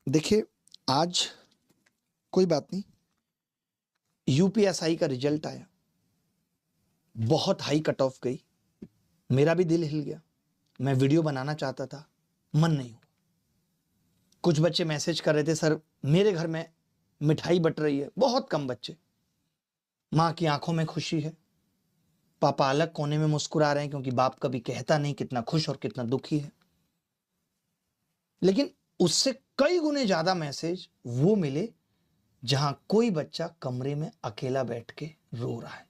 देखिए, आज कोई बात नहीं, यूपीएसआई का रिजल्ट आया, बहुत हाई कट ऑफ गई, मेरा भी दिल हिल गया। मैं वीडियो बनाना चाहता था, मन नहीं हुआ। कुछ बच्चे मैसेज कर रहे थे, सर मेरे घर में मिठाई बट रही है, बहुत कम बच्चे। माँ की आंखों में खुशी है, पापा अलग कोने में मुस्कुरा रहे हैं क्योंकि बाप कभी कहता नहीं कितना खुश और कितना दुखी है। लेकिन उससे कई गुने ज्यादा मैसेज वो मिले जहां कोई बच्चा कमरे में अकेला बैठ के रो रहा है,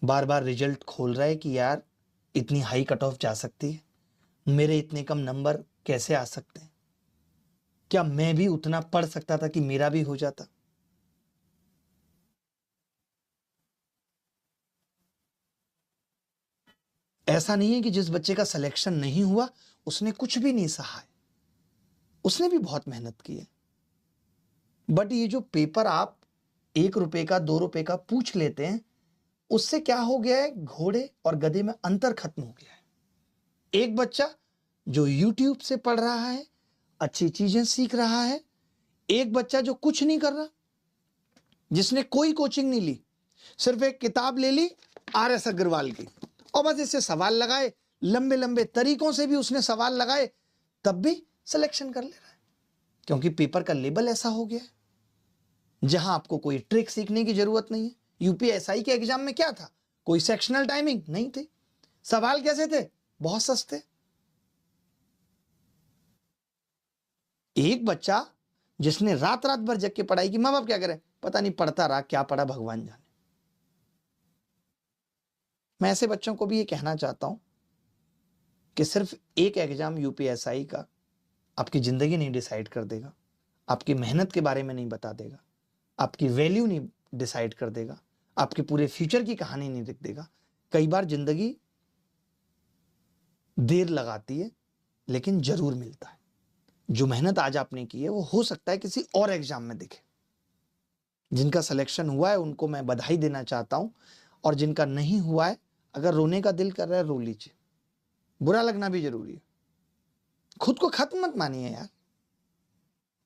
बार बार रिजल्ट खोल रहा है कि यार इतनी हाई कट ऑफ जा सकती है, मेरे इतने कम नंबर कैसे आ सकते हैं, क्या मैं भी उतना पढ़ सकता था कि मेरा भी हो जाता। ऐसा नहीं है कि जिस बच्चे का सिलेक्शन नहीं हुआ उसने कुछ भी नहीं सहा है, उसने भी बहुत मेहनत की है। बट ये जो पेपर आप 1 रुपए का 2 रुपए का पूछ लेते हैं, उससे क्या हो गया है, घोड़े और गधे में अंतर खत्म हो गया है। एक बच्चा जो YouTube से पढ़ रहा है, अच्छी चीजें सीख रहा है, एक बच्चा जो कुछ नहीं कर रहा, जिसने कोई कोचिंग नहीं ली, सिर्फ एक किताब ले ली RS अग्रवाल की और बस इससे सवाल लगाए, लंबे लंबे तरीकों से भी उसने सवाल लगाए, तब भी सिलेक्शन कर ले रहा है क्योंकि पेपर का लेबल ऐसा हो गया है जहां आपको कोई ट्रिक सीखने की जरूरत नहीं है। यूपीएसआई के एग्जाम में क्या था, कोई सेक्शनल टाइमिंग नहीं थी, सवाल कैसे थे, बहुत सस्ते। एक बच्चा जिसने रात रात भर जग के पढ़ाई की, माँ बाप क्या करें, पता नहीं, पढ़ता रहा, क्या पढ़ा भगवान जाने। मैं ऐसे बच्चों को भी ये कहना चाहता हूं कि सिर्फ एक एग्जाम यूपीएसआई का आपकी जिंदगी नहीं डिसाइड कर देगा, आपकी मेहनत के बारे में नहीं बता देगा, आपकी वैल्यू नहीं डिसाइड कर देगा, आपके पूरे फ्यूचर की कहानी नहीं लिख देगा। कई बार जिंदगी देर लगाती है लेकिन जरूर मिलता है। जो मेहनत आज आपने की है वो हो सकता है किसी और एग्जाम में दिखे। जिनका सिलेक्शन हुआ है उनको मैं बधाई देना चाहता हूं, और जिनका नहीं हुआ है, अगर रोने का दिल कर रहा है रो लीजिए, बुरा लगना भी जरूरी है। खुद को खत्म मत मानिए यार,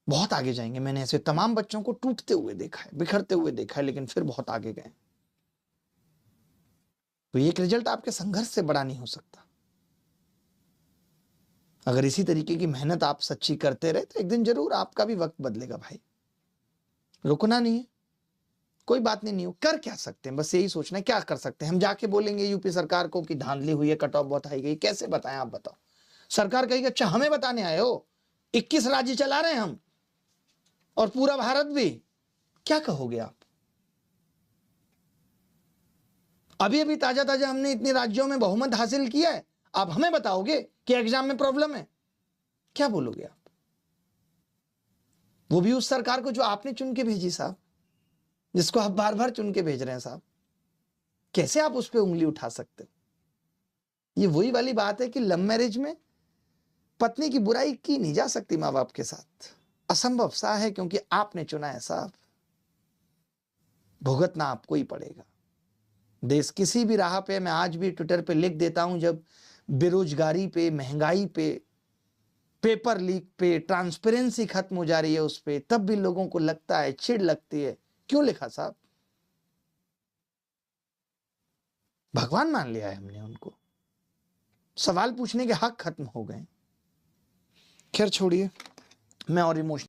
बहुत आगे जाएंगे। मैंने ऐसे तमाम बच्चों को टूटते हुए देखा है, बिखरते हुए देखा है, लेकिन फिर बहुत आगे गए। तो एक रिजल्ट आपके संघर्ष से बड़ा नहीं हो सकता। अगर इसी तरीके की मेहनत आप सच्ची करते रहे तो एक दिन जरूर आपका भी वक्त बदलेगा भाई। रुकना नहीं है, कोई बात नहीं, कर क्या सकते हैं, बस यही सोचना है क्या कर सकते हैं। हम जाके बोलेंगे यूपी सरकार को कि धांधली हुई है, कट ऑफ बहुत आई गई, कैसे बताएं आप बताओ। सरकार कहेगी अच्छा हमें बताने आए हो, 21 राज्य चला रहे हैं हम और पूरा भारत भी, क्या कहोगे आप। अभी अभी ताजा ताजा हमने इतने राज्यों में बहुमत हासिल किया है, आप हमें बताओगे कि एग्जाम में प्रॉब्लम है, क्या बोलोगे आप। वो भी उस सरकार को जो आपने चुन के भेजी साहब, जिसको आप बार बार चुन के भेज रहे हैं साहब, कैसे आप उस पर उंगली उठा सकते हो। ये वही वाली बात है कि लव मैरिज में पत्नी की बुराई की नहीं जा सकती मां बाप के साथ, असंभव सा है, क्योंकि आपने चुना है साहब, भुगतना आपको ही पड़ेगा। देश किसी भी राह पे, मैं आज भी ट्विटर पे लिख देता हूं, जब बेरोजगारी पे, महंगाई पे, पेपर लीक पे, ट्रांसपेरेंसी खत्म हो जा रही है उस पे, तब भी लोगों को लगता है, चिढ़ लगती है, क्यों लिखा साहब, भगवान मान लिया है हमने उनको, सवाल पूछने के हक खत्म हो गए। खैर छोड़िए, मैं और इमोशनल